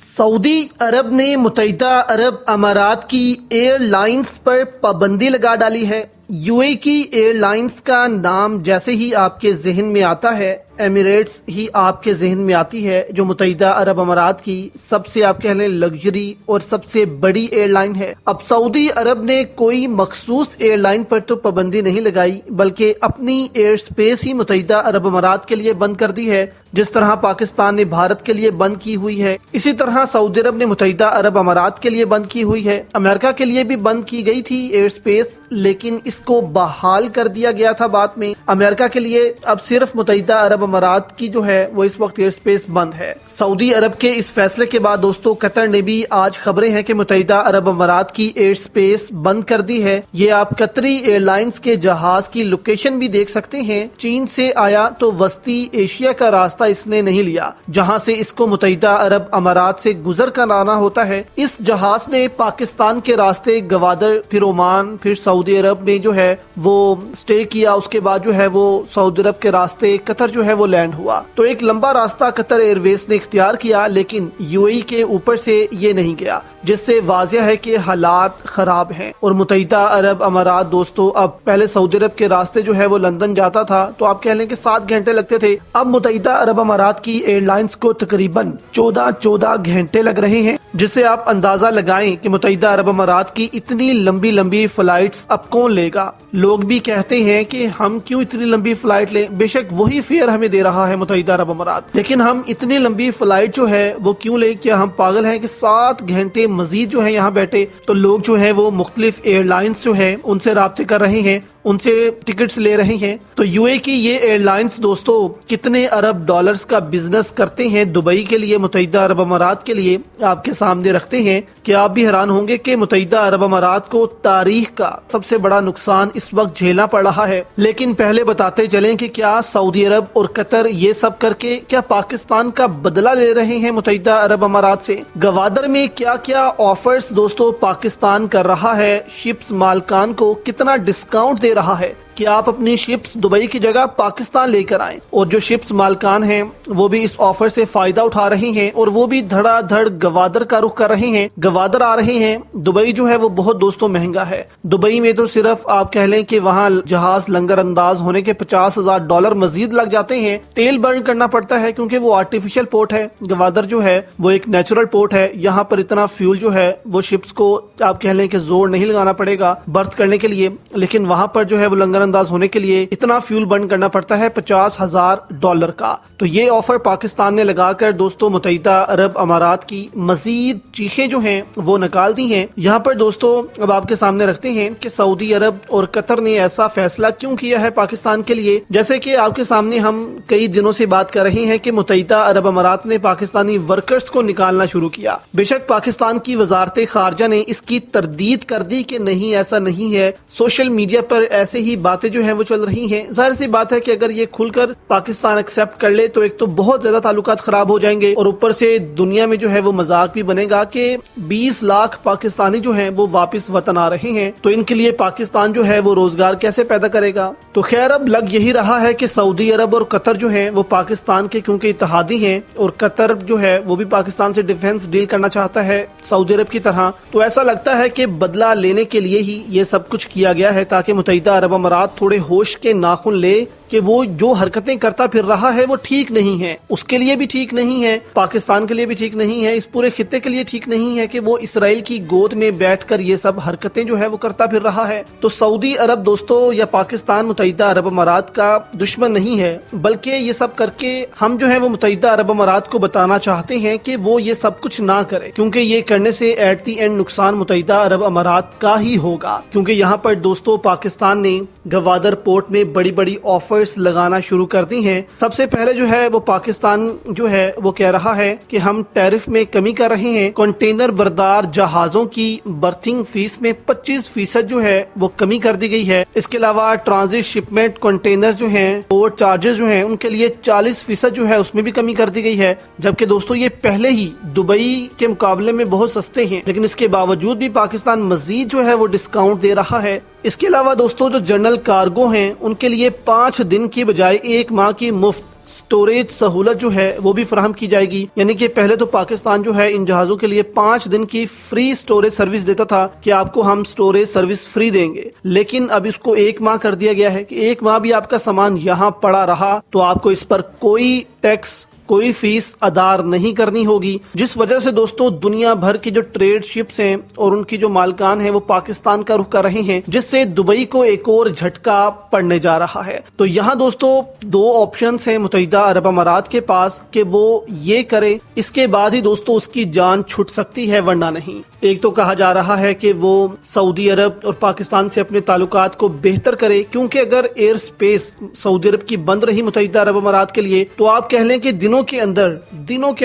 Saudi अरब ने मुत्तहिदा अरब अमारात की एयरलाइंस पर पाबंदी लगा डाली है। यूएई की एयरलाइंस का नाम जैसे ही आपके जहन में आता है, एमिरेट्स ही आपके जहन में आती है, जो मुत्तहिदा अरब अमारात की सबसे आप कह लें लग्जरी और सबसे बड़ी एयरलाइन है। अब सऊदी अरब ने कोई मखसूस एयरलाइन पर तो पाबंदी नहीं लगाई, बल्कि अपनी एयर स्पेस ही मुत्तहिदा अरब अमारात के लिए बंद कर दी है। जिस तरह पाकिस्तान ने भारत के लिए बंद की हुई है, इसी तरह सऊदी अरब ने मुत्तहिदा अरब अमारात के लिए बंद की हुई है। अमेरिका के लिए भी बंद की गई थी एयर स्पेस, लेकिन इसको बहाल कर दिया गया था बाद में। अमेरिका के लिए अब सिर्फ मुत्तहिदा अरब अमारात की जो है वो इस वक्त एयर स्पेस बंद है। सऊदी अरब के इस फैसले के बाद दोस्तों कतर ने भी आज खबरें हैं कि मुत्तहिदा अरब अमारात की एयर स्पेस बंद कर दी है। ये आप कतरी एयरलाइंस के जहाज की लोकेशन भी देख सकते हैं। चीन से आया तो वस्ती एशिया का रास्ता इसने नहीं लिया, जहां से इसको मुत्तहिदा अरब अमारात से गुजर कर आना होता है। इस जहाज ने पाकिस्तान के रास्ते गवादर, फिर ओमान, फिर सऊदी अरब में जो है वो स्टे किया। उसके बाद जो है वो सऊदी अरब के रास्ते कतर जो है वो लैंड हुआ। तो एक लंबा रास्ता कतर एयरवेज ने इख्तियार किया, लेकिन यूएई के ऊपर से ये नहीं गया, जिससे वाज़ेह है कि हालात खराब हैं। और मुत्तहिदा अरब अमारात दोस्तों, अब पहले सऊदी अरब के रास्ते जो है वो लंदन जाता था तो आप कह लें कि 7 घंटे लगते थे। अब मुत्तहिदा अरब अमारात की एयरलाइंस को तकरीबन 14 घंटे लग रहे हैं, जिससे आप अंदाजा लगाएं कि मुत्तहिदा अरब अमारात की इतनी लंबी लंबी फ्लाइट्स अब कौन लेगा। लोग भी कहते हैं कि हम क्यों इतनी लंबी फ्लाइट लें, बेशक वही फेयर हमें दे रहा है मुत्तहिदा अरब अमारात, लेकिन हम इतनी लंबी फ्लाइट जो है वो क्यों लें। क्या हम पागल हैं कि 7 घंटे मजीद जो है यहाँ बैठे। तो लोग जो है वो मुख्तलिफ एयरलाइंस जो है उनसे राब्ते कर रहे हैं, उनसे टिकट्स ले रहे हैं। तो यूए की ये एयरलाइंस दोस्तों कितने अरब डॉलर्स का बिजनेस करते हैं दुबई के लिए, मुत्तहिदा अरब अमारात के लिए आपके सामने रखते हैं कि आप भी हैरान होंगे कि मुत्तहिदा अरब अमारात को तारीख का सबसे बड़ा नुकसान इस वक्त झेलना पड़ रहा है। लेकिन पहले बताते चलें कि क्या सऊदी अरब और कतर ये सब करके क्या पाकिस्तान का बदला ले रहे हैं मुत्तहिदा अरब अमारात से। गवादर में क्या क्या ऑफर्स दोस्तों पाकिस्तान कर रहा है, शिप्स मालकान को कितना डिस्काउंट दे रहा है कि आप अपनी शिप्स दुबई की जगह पाकिस्तान लेकर आएं। और जो शिप्स मालकान हैं वो भी इस ऑफर से फायदा उठा रहे हैं और वो भी धड़ाधड़ गवादर का रुख कर रहे हैं, गवादर आ रहे हैं। दुबई जो है वो बहुत दोस्तों महंगा है। दुबई में तो सिर्फ आप कह लें कि वहाँ जहाज लंगर अंदाज होने के $50,000 मजीद लग जाते हैं। तेल बर्न करना पड़ता है क्योंकि वो आर्टिफिशियल पोर्ट है। गवादर जो है वो एक नेचुरल पोर्ट है। यहाँ पर इतना फ्यूल जो है वो शिप्स को आप कह लें कि जोर नहीं लगाना पड़ेगा बर्थ करने के लिए, लेकिन वहाँ पर जो है वो लंगर अंदाज होने के लिए इतना फ्यूल बर्न करना पड़ता है $50,000 का। तो ये ऑफर पाकिस्तान ने लगाकर दोस्तों मुत्तहिदा अरब अमारात की मजीद चीखें जो हैं वो निकाल दी हैं। यहाँ पर दोस्तों अब आपके सामने रखते हैं कि सऊदी अरब और कतर ने ऐसा फैसला क्यों किया है पाकिस्तान के लिए। जैसे कि आपके सामने हम कई दिनों से बात कर रहे हैं कि मुत्तहिदा अरब अमारात ने पाकिस्तानी वर्कर्स को निकालना शुरू किया। बेशक पाकिस्तान की वजारत खारजा ने इसकी तरदीद कर दी कि नहीं, ऐसा नहीं है। सोशल मीडिया पर ऐसे ही बातें जो है वो चल रही हैं। जाहिर सी बात है कि अगर ये खुलकर पाकिस्तान एक्सेप्ट कर ले तो एक तो बहुत ज्यादा ताल्लुकात खराब हो जाएंगे और ऊपर से दुनिया में जो है वो मजाक भी बनेगा कि 20 लाख पाकिस्तानी जो हैं वो वापस वतन आ रहे हैं, तो इनके लिए पाकिस्तान जो है वो रोजगार कैसे पैदा करेगा। तो खैर अब लग यही रहा है कि सऊदी अरब और कतर जो है वो पाकिस्तान के क्योंकि इत्तेहादी हैं और कतर जो है वो भी पाकिस्तान से डिफेंस डील करना चाहता है सऊदी अरब की तरह, तो ऐसा लगता है कि बदला लेने के लिए ही ये सब कुछ किया गया है ताकि मुत्तहिदा अरब अमारात थोड़े होश के नाखून ले कि वो जो हरकतें करता फिर रहा है वो ठीक नहीं है। उसके लिए भी ठीक नहीं है, पाकिस्तान के लिए भी ठीक नहीं है, इस पूरे खित्ते के लिए ठीक नहीं है कि वो इसराइल की गोद में बैठकर ये सब हरकतें जो है वो करता फिर रहा है। तो सऊदी अरब दोस्तों या पाकिस्तान मुत्तहिदा अरब अमारात का दुश्मन नहीं है, बल्कि ये सब करके हम जो है वो मुत्तहिदा अरब अमारात को बताना चाहते हैं कि वो ये सब कुछ ना करे, क्योंकि ये करने से एट दी एंड नुकसान मुत्तहिदा अरब अमारात का ही होगा। क्योंकि यहाँ पर दोस्तों पाकिस्तान ने गवादर पोर्ट में बड़ी बड़ी ऑफर्स लगाना शुरू कर दी हैं। सबसे पहले जो है वो पाकिस्तान जो है वो कह रहा है कि हम टैरिफ में कमी कर रहे हैं। कंटेनर बरदार जहाजों की बर्थिंग फीस में 25% जो है वो कमी कर दी गई है। इसके अलावा ट्रांजिट शिपमेंट कंटेनर जो हैं, पोर्ट चार्जेस जो हैं उनके लिए 40% जो है उसमें भी कमी कर दी गई है। जबकि दोस्तों ये पहले ही दुबई के मुकाबले में बहुत सस्ते हैं, लेकिन इसके बावजूद भी पाकिस्तान मजीद जो है वो डिस्काउंट दे रहा है। इसके अलावा दोस्तों जो जनरल कार्गो हैं उनके लिए 5 दिन की बजाय 1 माह की मुफ्त स्टोरेज सहूलत जो है वो भी फराहम की जाएगी। यानी कि पहले तो पाकिस्तान जो है इन जहाज़ों के लिए 5 दिन की फ्री स्टोरेज सर्विस देता था कि आपको हम स्टोरेज सर्विस फ्री देंगे, लेकिन अब इसको 1 माह कर दिया गया है कि 1 माह भी आपका सामान यहाँ पड़ा रहा तो आपको इस पर कोई टैक्स, कोई फीस अदा नहीं करनी होगी। जिस वजह से दोस्तों दुनिया भर की जो ट्रेड शिप्स हैं और उनकी जो मालकान हैं वो पाकिस्तान का रुख कर रहे हैं, जिससे दुबई को एक और झटका पड़ने जा रहा है। तो यहाँ दोस्तों 2 ऑप्शंस हैं मुत्तहिदा अरब अमारात के पास कि वो ये करे, इसके बाद ही दोस्तों उसकी जान छूट सकती है वरना नहीं। एक तो कहा जा रहा है कि वो सऊदी अरब और पाकिस्तान से अपने ताल्लुकात को बेहतर करे, क्योंकि अगर एयर स्पेस सऊदी अरब की बंद रही मुत्तहिदा अरब अमारात के लिए तो आप कह लें कि दिनों के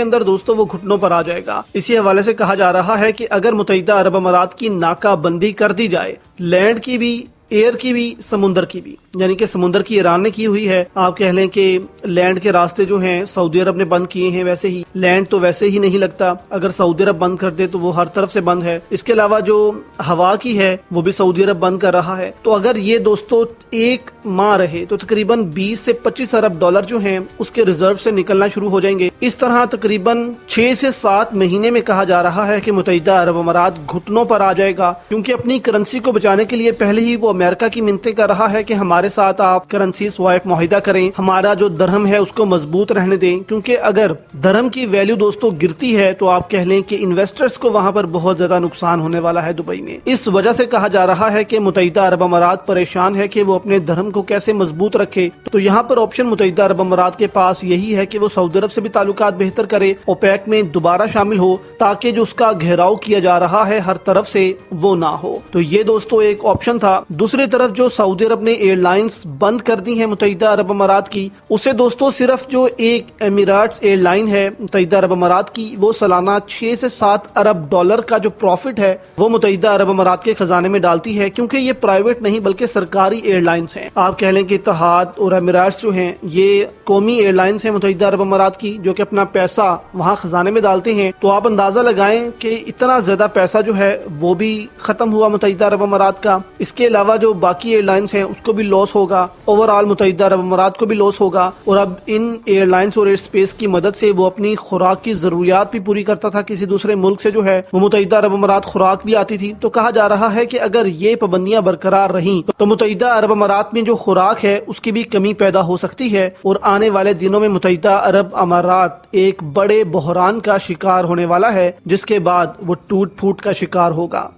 अंदर दोस्तों वो घुटनों पर आ जाएगा। इसी हवाले से कहा जा रहा है कि अगर मुत्तहिदा अरब अमारात की नाकाबंदी कर दी जाए, लैंड की भी, एयर की भी, समुंदर की भी, यानी कि समुंदर की ईरान ने की हुई है, आप कह लें कि लैंड के रास्ते जो हैं सऊदी अरब ने बंद किए हैं, वैसे ही लैंड तो वैसे ही नहीं लगता, अगर सऊदी अरब बंद कर दे तो वो हर तरफ से बंद है। इसके अलावा जो हवा की है वो भी सऊदी अरब बंद कर रहा है। तो अगर ये दोस्तों 1 माह रहे तो तकरीबन 20 से 25 अरब डॉलर जो हैं उसके रिजर्व से निकलना शुरू हो जाएंगे। इस तरह तकरीबन 6 से 7 महीने में कहा जा रहा है कि मुत्तहिदा अरब अमारात घुटनों पर आ जाएगा, क्योंकि अपनी करेंसी को बचाने के लिए पहले ही वो अमेरिका की मिन्नतें कर रहा है कि हमारे साथ आप करेंसी स्वैप मुआहिदा करें, हमारा जो दरहम है उसको मजबूत रहने दें, क्योंकि अगर दरहम की वैल्यू दोस्तों गिरती है तो आप कह लें कि इन्वेस्टर्स को वहां पर बहुत ज्यादा नुकसान होने वाला है दुबई में। इस वजह से कहा जा रहा है कि मुत्तहिदा अरब अमारात परेशान है कि वो अपने दरहम को कैसे मजबूत रखे। तो यहाँ पर ऑप्शन मुत्तहिदा अरब अमारात के पास यही है कि वो सऊदी अरब से भी ताल्लुकात बेहतर करे, ओपेक में दोबारा शामिल हो, ताकि जो उसका घेराव किया जा रहा है हर तरफ से वो ना हो। तो ये दोस्तों एक ऑप्शन था। दूसरी तरफ जो सऊदी अरब ने एयरलाइंस बंद कर दी है मुत्तहिदा अरब अमारात की, उसे दोस्तों सिर्फ जो एक एमिरेट्स एयरलाइन है मुत्तहिदा अरब अमारात की, वो सालाना 6 से 7 अरब डॉलर का जो प्रॉफिट है वो मुत्तहिदा अरब अमारात के खजाने में डालती है, क्योंकि ये प्राइवेट नहीं बल्कि सरकारी एयरलाइंस हैं। आप कह लें कि इत्तेहाद और एमिरेट्स जो हैं ये कौमी एयरलाइंस हैं मुत्तहिदा अरब अमारात की, जो कि अपना पैसा वहाँ खजाने में डालते हैं। तो आप अंदाजा लगाएं कि इतना ज्यादा पैसा जो है वो भी खत्म हुआ मुत्तहिदा अरब अमारात का। इसके अलावा जो बाकी एयरलाइंस हैं उसको भी लॉस होगा, ओवरऑल मुत्तहिदा अरब अमारात को भी लॉस होगा। और अब इन एयरलाइंस और एयर स्पेस की मदद से वो अपनी खुराक की जरूरियात भी पूरी करता था, किसी दूसरे मुल्क से जो है वो मुत्तहिदा अरब अमारात खुराक भी आती थी। तो कहा जा रहा है कि अगर ये पाबंदियां बरकरार रहीं तो मुत्तहिदा अरब अमारात में जो खुराक है उसकी भी कमी पैदा हो सकती है, और आने वाले दिनों में मुत्तहिदा अरब अमारात एक बड़े बहरान का शिकार होने वाला है, जिसके बाद वो टूट फूट का शिकार होगा।